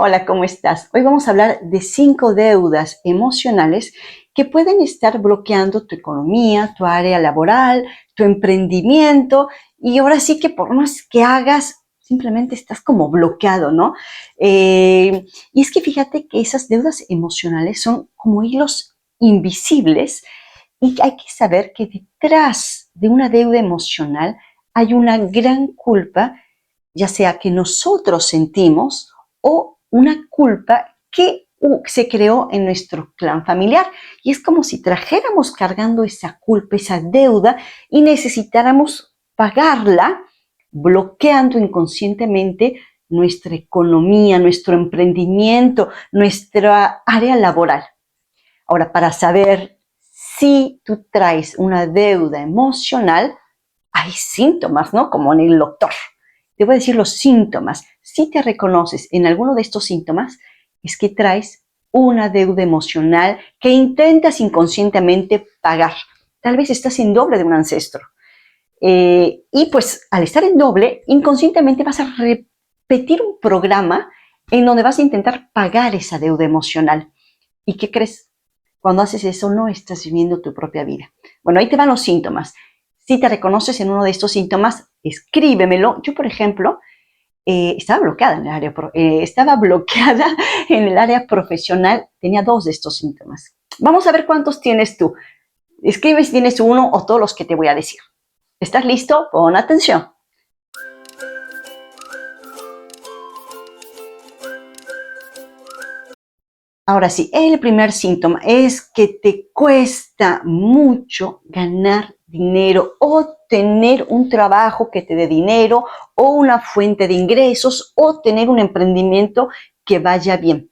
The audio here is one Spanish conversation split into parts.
Hola, ¿cómo estás? Hoy vamos a hablar de 5 deudas emocionales que pueden estar bloqueando tu economía, tu área laboral, tu emprendimiento y ahora sí que por más que hagas, simplemente estás como bloqueado, ¿no? Y es que fíjate que esas deudas emocionales son como hilos invisibles y hay que saber que detrás de una deuda emocional hay una gran culpa, ya sea que nosotros sentimos o una culpa que se creó en nuestro clan familiar. Y es como si trajéramos cargando esa culpa, esa deuda, y necesitáramos pagarla, bloqueando inconscientemente nuestra economía, nuestro emprendimiento, nuestra área laboral. Ahora, para saber si tú traes una deuda emocional, hay síntomas, ¿no? Como en el doctor. Te voy a decir los síntomas. Si te reconoces en alguno de estos síntomas, es que traes una deuda emocional que intentas inconscientemente pagar. Tal vez estás en doble de un ancestro. Y pues al estar en doble, inconscientemente vas a repetir un programa en donde vas a intentar pagar esa deuda emocional. ¿Y qué crees? Cuando haces eso, no estás viviendo tu propia vida. Bueno, ahí te van los síntomas. Si te reconoces en uno de estos síntomas, escríbemelo. Yo, por ejemplo, estaba bloqueada en el área profesional. Tenía 2 de estos síntomas. Vamos a ver cuántos tienes tú. Escribe si tienes uno o todos los que te voy a decir. ¿Estás listo? Pon atención. Ahora sí, el primer síntoma es que te cuesta mucho ganar dinero o tener un trabajo que te dé dinero o una fuente de ingresos o tener un emprendimiento que vaya bien.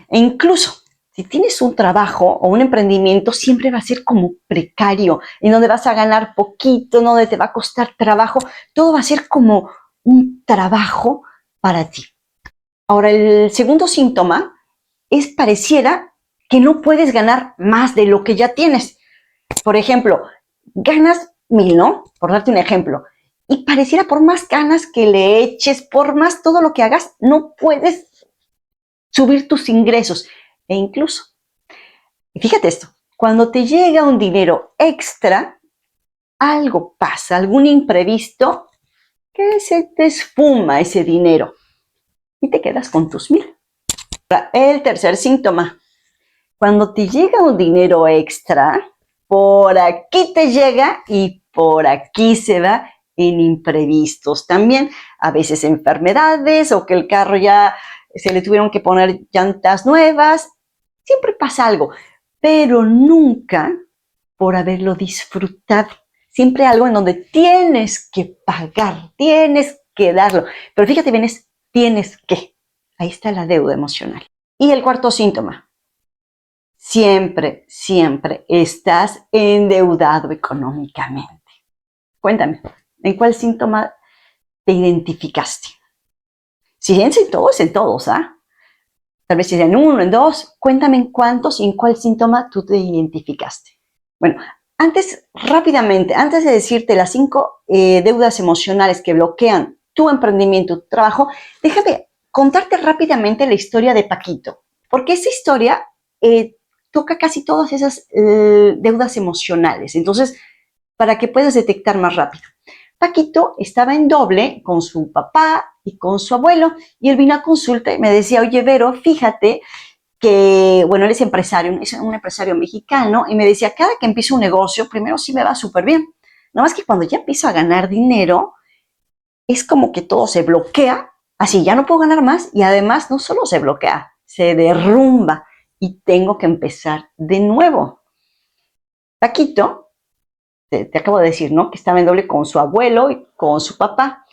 E incluso si tienes un trabajo o un emprendimiento, siempre va a ser como precario, en donde vas a ganar poquito, en donde te va a costar trabajo, todo va a ser como un trabajo para ti. Ahora, el segundo síntoma es pareciera que no puedes ganar más de lo que ya tienes. Por ejemplo, ganas 1,000, ¿no? Por darte un ejemplo. Y pareciera por más ganas que le eches, por más todo lo que hagas, no puedes subir tus ingresos. E incluso, fíjate esto, cuando te llega un dinero extra, algo pasa, algún imprevisto, que se te esfuma ese dinero y te quedas con tus 1,000. El tercer síntoma, cuando te llega un dinero extra, por aquí te llega y por aquí se va en imprevistos. También a veces enfermedades o que el carro ya se le tuvieron que poner llantas nuevas. Siempre pasa algo, pero nunca por haberlo disfrutado. Siempre algo en donde tienes que pagar, tienes que darlo. Pero fíjate bien, es tienes que. Ahí está la deuda emocional. Y el cuarto síntoma, siempre estás endeudado económicamente. Cuéntame, ¿en cuál síntoma te identificaste? Si es en todos, ¿ah? Tal vez si es en uno, en dos, cuéntame en cuántos y en cuál síntoma tú te identificaste. Bueno, rápidamente, antes de decirte las 5 deudas emocionales que bloquean tu emprendimiento, tu trabajo, déjame contarte rápidamente la historia de Paquito, porque esa historia toca casi todas esas deudas emocionales. Entonces, para que puedas detectar más rápido. Paquito estaba en doble con su papá y con su abuelo y él vino a consulta y me decía, oye, Vero, fíjate que, bueno, él es un empresario mexicano y me decía, cada que empiezo un negocio, primero sí me va súper bien. Nada más que cuando ya empiezo a ganar dinero, es como que todo se bloquea, así ya no puedo ganar más y además no solo se bloquea, se derrumba y tengo que empezar de nuevo. Paquito, te acabo de decir, ¿no? Que estaba en doble con su abuelo y con su papá.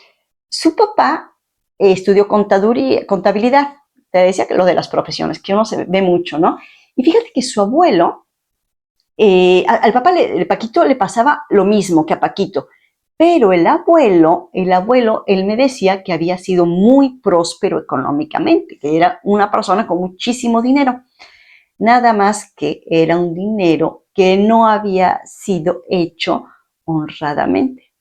Su papá estudió contabilidad. Te decía que lo de las profesiones, que uno se ve mucho, ¿no? Y fíjate que su abuelo, al papá, Paquito le pasaba lo mismo que a Paquito, pero el abuelo, él me decía que había sido muy próspero económicamente, que era una persona con muchísimo dinero. Nada más que era un dinero que no había sido hecho honradamente.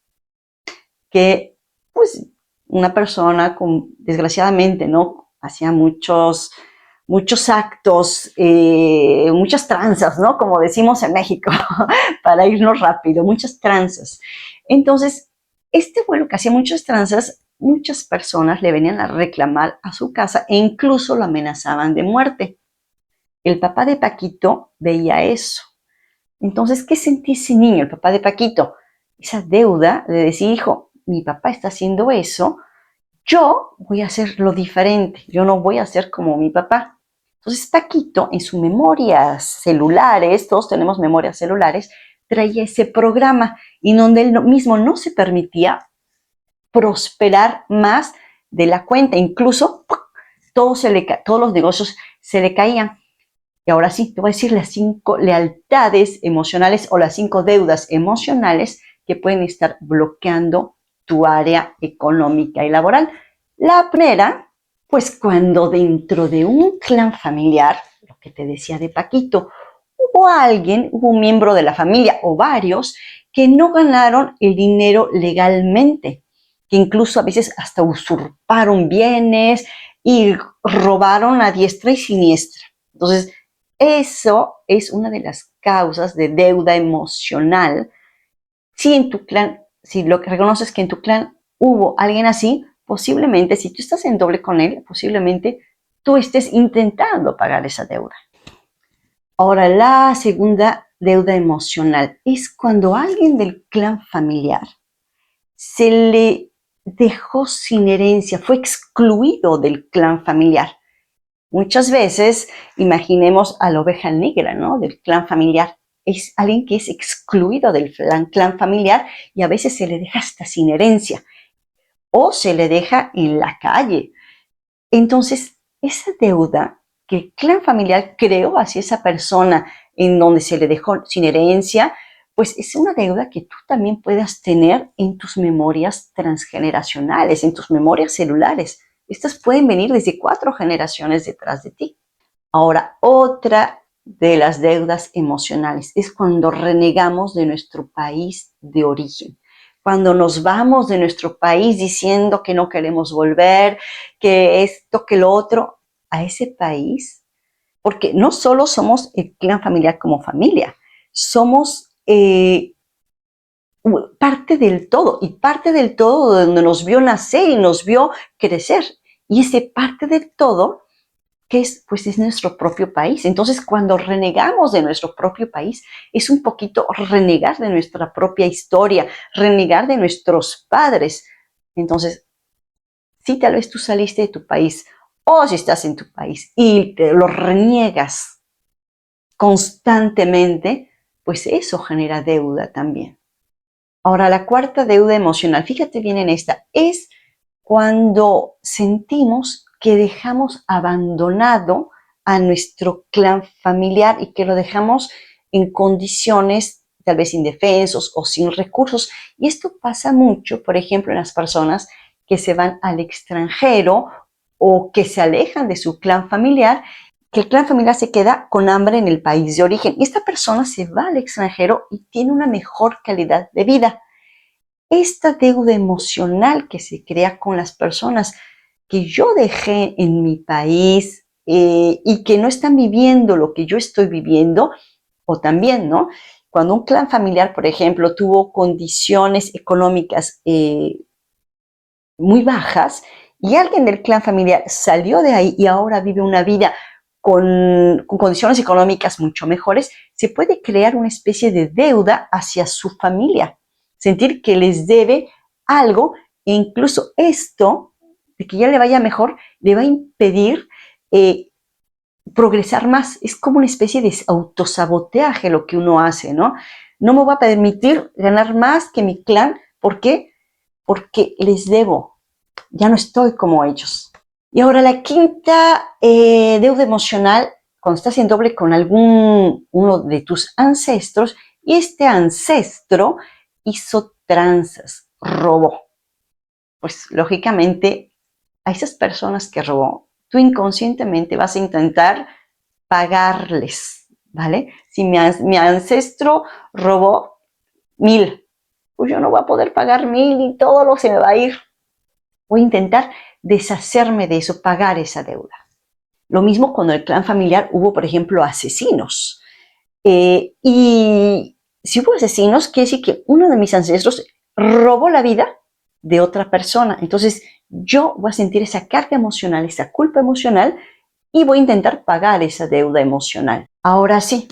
Que, pues, una persona, desgraciadamente, ¿no? hacía muchos actos, muchas tranzas, ¿no? Como decimos en México, para irnos rápido, muchas tranzas. Entonces, este abuelo que hacía muchas tranzas, muchas personas le venían a reclamar a su casa e incluso lo amenazaban de muerte. El papá de Paquito veía eso. Entonces, ¿qué sentía ese niño, el papá de Paquito? Esa deuda de decir, hijo, mi papá está haciendo eso, yo voy a hacer lo diferente, yo no voy a ser como mi papá. Entonces Paquito, en sus memorias celulares, todos tenemos memorias celulares, traía ese programa y donde él mismo no se permitía prosperar más de la cuenta, incluso todos los negocios se le caían. Y ahora sí, te voy a decir las 5 lealtades emocionales o las 5 deudas emocionales que pueden estar bloqueando tu área económica y laboral. La primera, pues cuando dentro de un clan familiar, lo que te decía de Paquito, hubo un miembro de la familia o varios que no ganaron el dinero legalmente, que incluso a veces hasta usurparon bienes y robaron a diestra y siniestra. Entonces, eso es una de las causas de deuda emocional. Si en tu clan, si lo que reconoces que en tu clan hubo alguien así, posiblemente, si tú estás en doble con él, posiblemente tú estés intentando pagar esa deuda. Ahora, la segunda deuda emocional es cuando alguien del clan familiar se le dejó sin herencia, fue excluido del clan familiar. Muchas veces imaginemos a la oveja negra, ¿no? Del clan familiar. Es alguien que es excluido del clan familiar y a veces se le deja hasta sin herencia o se le deja en la calle. Entonces, esa deuda que el clan familiar creó hacia esa persona en donde se le dejó sin herencia, pues es una deuda que tú también puedas tener en tus memorias transgeneracionales, en tus memorias celulares. Estas pueden venir desde 4 generaciones detrás de ti. Ahora, otra de las deudas emocionales es cuando renegamos de nuestro país de origen. Cuando nos vamos de nuestro país diciendo que no queremos volver, que esto, que lo otro, a ese país, porque no solo somos el clan familiar como familia, somos parte del todo, y parte del todo donde nos vio nacer y nos vio crecer. Y ese parte del todo que es, pues es nuestro propio país. Entonces, cuando renegamos de nuestro propio país, es un poquito renegar de nuestra propia historia, renegar de nuestros padres. Entonces, si tal vez tú saliste de tu país o si estás en tu país y te lo reniegas constantemente, pues eso genera deuda también. Ahora, la cuarta deuda emocional, fíjate bien en esta, es cuando sentimos que dejamos abandonado a nuestro clan familiar y que lo dejamos en condiciones tal vez indefensos o sin recursos. Y esto pasa mucho, por ejemplo, en las personas que se van al extranjero o que se alejan de su clan familiar, que el clan familiar se queda con hambre en el país de origen. Y esta persona se va al extranjero y tiene una mejor calidad de vida. Esta deuda emocional que se crea con las personas que yo dejé en mi país y que no están viviendo lo que yo estoy viviendo, o también, ¿no? Cuando un clan familiar, por ejemplo, tuvo condiciones económicas muy bajas y alguien del clan familiar salió de ahí y ahora vive una vida con condiciones económicas mucho mejores, se puede crear una especie de deuda hacia su familia, sentir que les debe algo e incluso esto, de que ya le vaya mejor, le va a impedir progresar más. Es como una especie de autosabotaje lo que uno hace, ¿no? No me va a permitir ganar más que mi clan. ¿Por qué? Porque les debo. Ya no estoy como ellos. Y ahora la quinta deuda emocional, cuando estás en doble con uno de tus ancestros y este ancestro hizo tranzas, robó. Pues lógicamente a esas personas que robó, tú inconscientemente vas a intentar pagarles, ¿vale? Si mi ancestro robó 1000, pues yo no voy a poder pagar 1000 y todo lo se me va a ir. Voy a intentar deshacerme de eso, pagar esa deuda. Lo mismo cuando en el clan familiar hubo, por ejemplo, asesinos. Y si hubo asesinos, quiere decir que uno de mis ancestros robó la vida de otra persona. Entonces yo voy a sentir esa carga emocional, esa culpa emocional, y voy a intentar pagar esa deuda emocional. Ahora sí,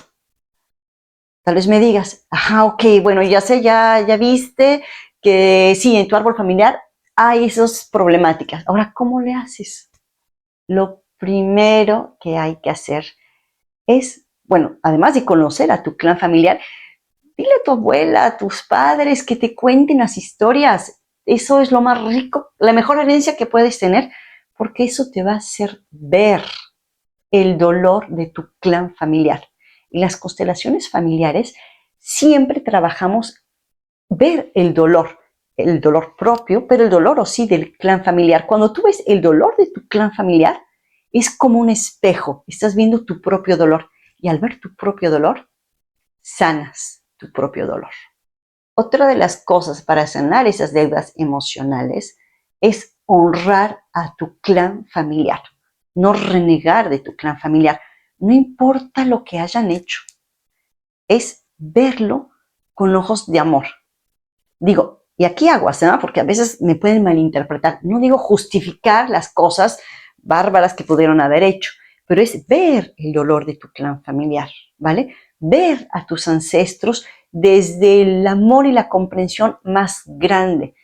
tal vez me digas, ajá, ok, bueno, ya sé, ya viste que sí, en tu árbol familiar hay esas problemáticas. Ahora, ¿cómo le haces? Lo primero que hay que hacer es, bueno, además de conocer a tu clan familiar, dile a tu abuela, a tus padres que te cuenten las historias. Eso es lo más rico, la mejor herencia que puedes tener, porque eso te va a hacer ver el dolor de tu clan familiar. En las constelaciones familiares siempre trabajamos ver el dolor propio, pero el dolor o sí del clan familiar. Cuando tú ves el dolor de tu clan familiar, es como un espejo, estás viendo tu propio dolor y al ver tu propio dolor, sanas tu propio dolor. Otra de las cosas para sanar esas deudas emocionales es honrar a tu clan familiar, no renegar de tu clan familiar, no importa lo que hayan hecho, es verlo con ojos de amor. Digo, y aquí aguas, ¿no? Porque a veces me pueden malinterpretar, no digo justificar las cosas bárbaras que pudieron haber hecho, pero es ver el dolor de tu clan familiar, ¿vale? Ver a tus ancestros desde el amor y la comprensión más grande.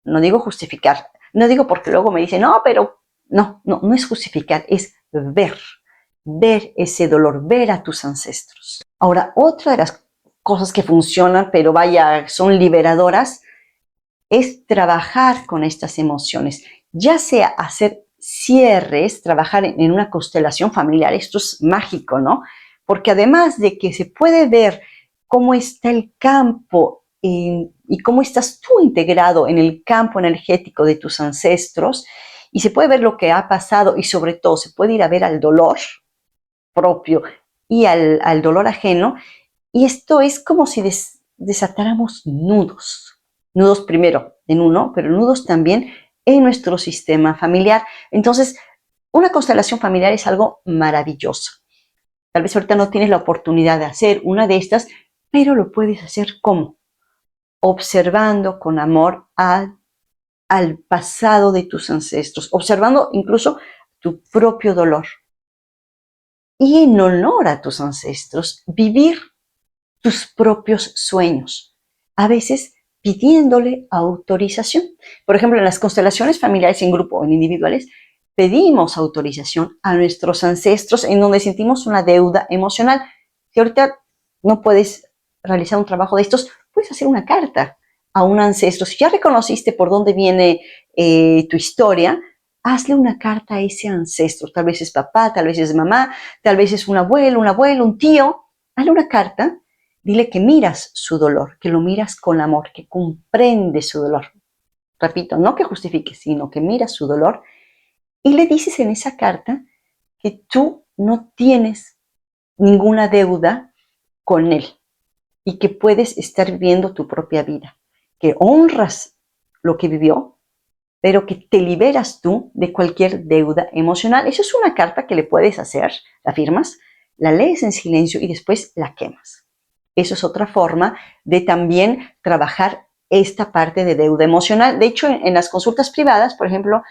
No digo justificar, no digo porque luego me dicen, no, pero no es justificar, es ver ese dolor, ver a tus ancestros. Ahora, otra de las cosas que funcionan, pero vaya, son liberadoras, es trabajar con estas emociones, ya sea hacer cierres, trabajar en una constelación familiar. Esto es mágico, ¿no? Porque además de que se puede ver cómo está el campo y cómo estás tú integrado en el campo energético de tus ancestros, y se puede ver lo que ha pasado y sobre todo se puede ir a ver al dolor propio y al dolor ajeno, y esto es como si desatáramos nudos primero en uno, pero nudos también en nuestro sistema familiar. Entonces, una constelación familiar es algo maravilloso. Tal vez ahorita no tienes la oportunidad de hacer una de estas, pero lo puedes hacer ¿cómo? Observando con amor al pasado de tus ancestros, observando incluso tu propio dolor. Y en honor a tus ancestros, vivir tus propios sueños, a veces pidiéndole autorización. Por ejemplo, en las constelaciones familiares en grupo o en individuales, pedimos autorización a nuestros ancestros en donde sentimos una deuda emocional. Si ahorita no puedes realizar un trabajo de estos, puedes hacer una carta a un ancestro. Si ya reconociste por dónde viene tu historia, hazle una carta a ese ancestro. Tal vez es papá, tal vez es mamá, tal vez es un abuelo, un tío. Hazle una carta. Dile que miras su dolor, que lo miras con amor, que comprendes su dolor. Repito, no que justifiques, sino que miras su dolor y le dices en esa carta que tú no tienes ninguna deuda con él y que puedes estar viviendo tu propia vida, que honras lo que vivió, pero que te liberas tú de cualquier deuda emocional. Eso es una carta que le puedes hacer, la firmas, la lees en silencio y después la quemas. Eso es otra forma de también trabajar esta parte de deuda emocional. De hecho, en las consultas privadas, por ejemplo,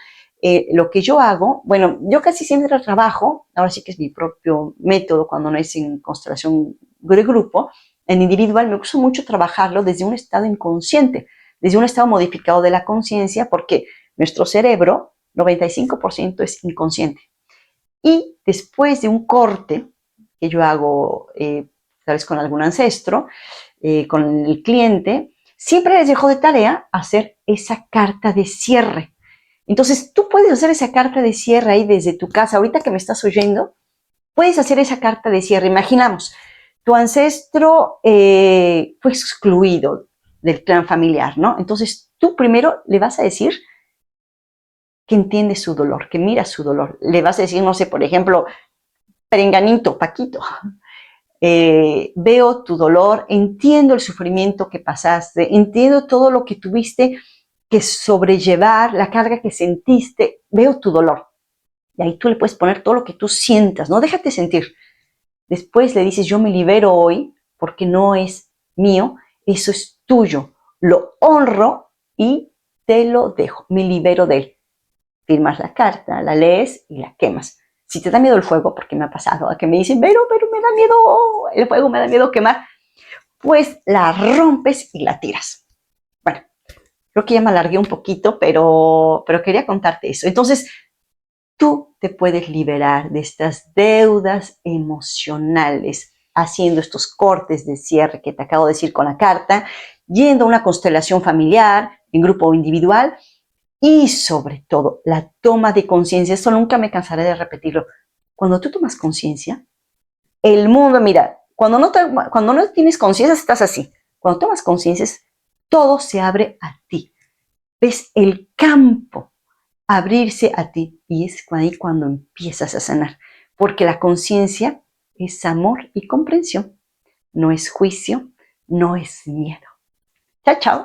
lo que yo hago, bueno, yo casi siempre trabajo, ahora sí que es mi propio método cuando no es en constelación de grupo, en individual me gusta mucho trabajarlo desde un estado inconsciente, desde un estado modificado de la conciencia, porque nuestro cerebro, 95% es inconsciente. Y después de un corte que yo hago, tal vez con algún ancestro, con el cliente, siempre les dejo de tarea hacer esa carta de cierre. Entonces, tú puedes hacer esa carta de cierre ahí desde tu casa. Ahorita que me estás oyendo, puedes hacer esa carta de cierre. Imaginamos, tu ancestro fue excluido del clan familiar, ¿no? Entonces, tú primero le vas a decir que entiende su dolor, que mira su dolor. Le vas a decir, no sé, por ejemplo, Perenganito, Paquito, veo tu dolor, entiendo el sufrimiento que pasaste, entiendo todo lo que tuviste que sobrellevar la carga que sentiste. Veo tu dolor. Y ahí tú le puedes poner todo lo que tú sientas, ¿no? Déjate sentir. Después le dices, yo me libero hoy porque no es mío, eso es tuyo. Lo honro y te lo dejo. Me libero de él. Firmas la carta, la lees y la quemas. Si te da miedo el fuego, porque me ha pasado, a que me dicen, pero me da miedo el fuego, me da miedo quemar, pues la rompes y la tiras. Bueno, creo que ya me alargué un poquito, pero quería contarte eso. Entonces, tú te puedes liberar de estas deudas emocionales haciendo estos cortes de cierre que te acabo de decir con la carta, yendo a una constelación familiar, en grupo o individual, y sobre todo la toma de conciencia. Esto nunca me cansaré de repetirlo. Cuando tú tomas conciencia, el mundo, mira, cuando no tienes conciencia estás así. Cuando tomas conciencia, todo se abre a ti. Ves el campo abrirse a ti y es ahí cuando empiezas a sanar. Porque la conciencia es amor y comprensión. No es juicio, no es miedo. Chao, chao.